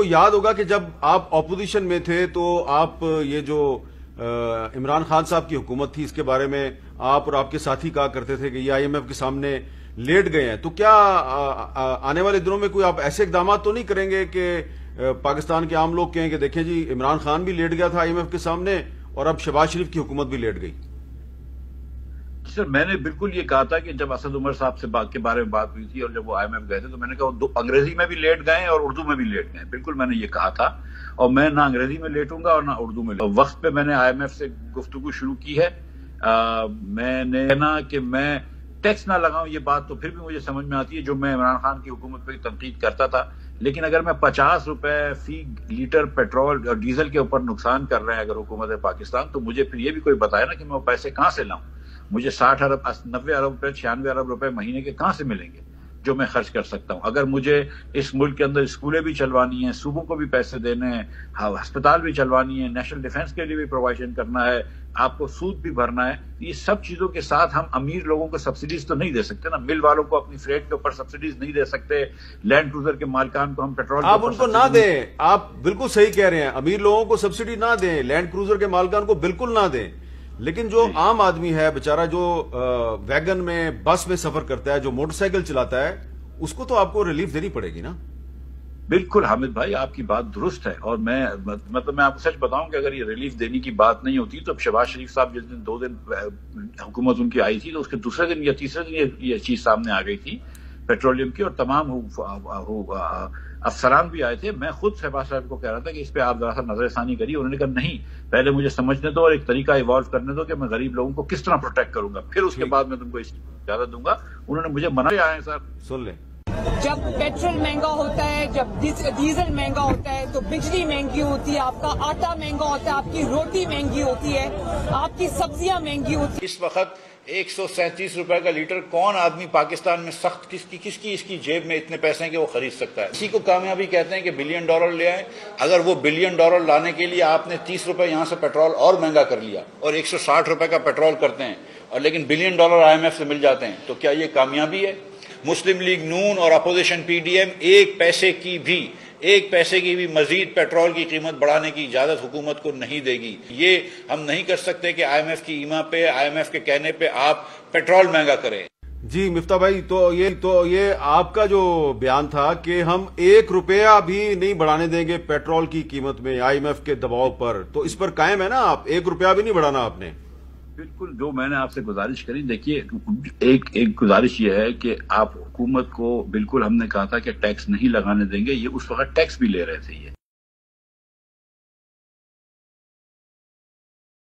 یاد ہوگا کہ جب آپ اپوزیشن میں تھے تو آپ یہ جو عمران خان صاحب کی حکومت تھی اس کے بارے میں آپ اور آپ کے ساتھی کہا کرتے تھے کہ یہ IMF کے سامنے لیٹ گئے ہیں. تو کیا آنے والے دنوں میں کوئی آپ ایسے اقدامات تو نہیں کریں گے کہ پاکستان کے عام لوگ کہیں کہ دیکھیں جی عمران خان بھی لیٹ گیا تھا IMF کے سامنے اور اب شہباز شریف کی حکومت بھی لیٹ گئی؟ سر میں نے بالکل یہ کہا تھا کہ جب اسد عمر صاحب سے کے بارے میں بات ہوئی تھی اور جب وہ IMF گئے تھے تو میں نے کہا انگریزی میں بھی لیٹ گئے اور اردو میں بھی لیٹ گئے. بالکل میں نے یہ کہا تھا اور میں نہ انگریزی میں لیٹوں گا اور نہ اردو میں. وقت پہ میں نے IMF سے گفتگو شروع کی ہے. میں نے کہا کہ میں ٹیکس نہ لگاؤں، یہ بات تو پھر بھی مجھے سمجھ میں آتی ہے جو میں عمران خان کی حکومت پہ تنقید کرتا تھا، لیکن اگر میں 50 روپے فی لیٹر پیٹرول اور ڈیزل کے اوپر نقصان کر رہے ہیں اگر حکومت پاکستان، تو مجھے پھر یہ بھی کوئی بتائے نا کہ میں وہ پیسے کہاں سے لاؤں. مجھے 60 ارب 90 ارب روپے 96 ارب روپے مہینے کے کہاں سے ملیں گے جو میں خرچ کر سکتا ہوں؟ اگر مجھے اس ملک کے اندر اسکولیں بھی چلوانی ہیں، صوبوں کو بھی پیسے دینے ہیں، ہسپتال بھی چلوانی ہے، نیشنل ڈیفنس کے لیے بھی پرووائڈ کرنا ہے، آپ کو سود بھی بھرنا ہے، یہ سب چیزوں کے ساتھ ہم امیر لوگوں کو سبسڈیز تو نہیں دے سکتے نا. مل والوں کو اپنی فریٹ کے اوپر سبسڈیز نہیں دے سکتے، لینڈ کروزر کے مالکان کو ہم پیٹرول آپ ان کو نہ دیں. آپ بالکل صحیح کہہ رہے ہیں، امیر لوگوں کو سبسڈی نہ دیں، لینڈ کروزر کے مالکان کو بالکل نہ دیں، لیکن جو عام آدمی ہے بیچارہ جو ویگن میں بس میں سفر کرتا ہے، جو موٹر سائیکل چلاتا ہے، اس کو تو آپ کو ریلیف دینی پڑے گی نا. بالکل حامد بھائی آپ کی بات درست ہے، اور میں آپ کو سچ بتاؤں کہ اگر یہ ریلیف دینے کی بات نہیں ہوتی تو شہباز شریف صاحب جس دن 2 دن حکومت ان کی آئی تھی تو اس کے دوسرے دن یا تیسرے دن یہ چیز سامنے آ گئی تھی پیٹرولیم کی، اور تمام افسران بھی آئے تھے. میں خود شہباز صاحب کو کہہ رہا تھا کہ اس پہ آپ ذرا سا نظر ثانی کریے. انہوں نے کہا نہیں، پہلے مجھے سمجھنے دو اور ایک طریقہ ایوالو کرنے دو کہ میں غریب لوگوں کو کس طرح پروٹیکٹ کروں گا، پھر اس کے بعد میں تم کو اجازت دوں گا. انہوں نے مجھے منع کیا ہے. سر سن لیں، جب پیٹرول مہنگا ہوتا ہے، جب ڈیزل مہنگا ہوتا ہے تو بجلی مہنگی ہوتی ہے، آپ کا آٹا مہنگا ہوتا ہے، آپ کی روٹی مہنگی ہوتی ہے، آپ کی سبزیاں مہنگی ہوتی ہیں. اس وقت 137 روپے کا لیٹر کون آدمی پاکستان میں سخت کس کی اس کی جیب میں اتنے پیسے ہیں کہ وہ خرید سکتا ہے؟ اسی کو کامیابی کہتے ہیں کہ $1 بلین لے آئیں. اگر وہ $1 بلین لانے کے لیے آپ نے 30 روپے یہاں سے پیٹرول اور مہنگا کر لیا اور 160 روپے کا پیٹرول کرتے ہیں اور لیکن $1 بلین IMF سے مل جاتے ہیں، تو کیا یہ کامیابی ہے؟ مسلم لیگ نون اور اپوزیشن PDM ایک پیسے کی بھی مزید پیٹرول کی قیمت بڑھانے کی اجازت حکومت کو نہیں دے گی. یہ ہم نہیں کر سکتے کہ IMF کی ایما پہ، IMF کے کہنے پہ آپ پیٹرول مہنگا کریں. جی مفتاح بھائی، تو یہ آپ کا جو بیان تھا کہ ہم 1 روپیہ بھی نہیں بڑھانے دیں گے پیٹرول کی قیمت میں IMF کے دباؤ پر، تو اس پر قائم ہے نا آپ؟ 1 روپیہ بھی نہیں بڑھانا آپ نے؟ بالکل، جو میں نے آپ سے گزارش کری، دیکھیے ایک گزارش یہ ہے کہ آپ حکومت کو بالکل ہم نے کہا تھا کہ ٹیکس نہیں لگانے دیں گے. یہ اس وقت ٹیکس بھی لے رہے تھے. یہ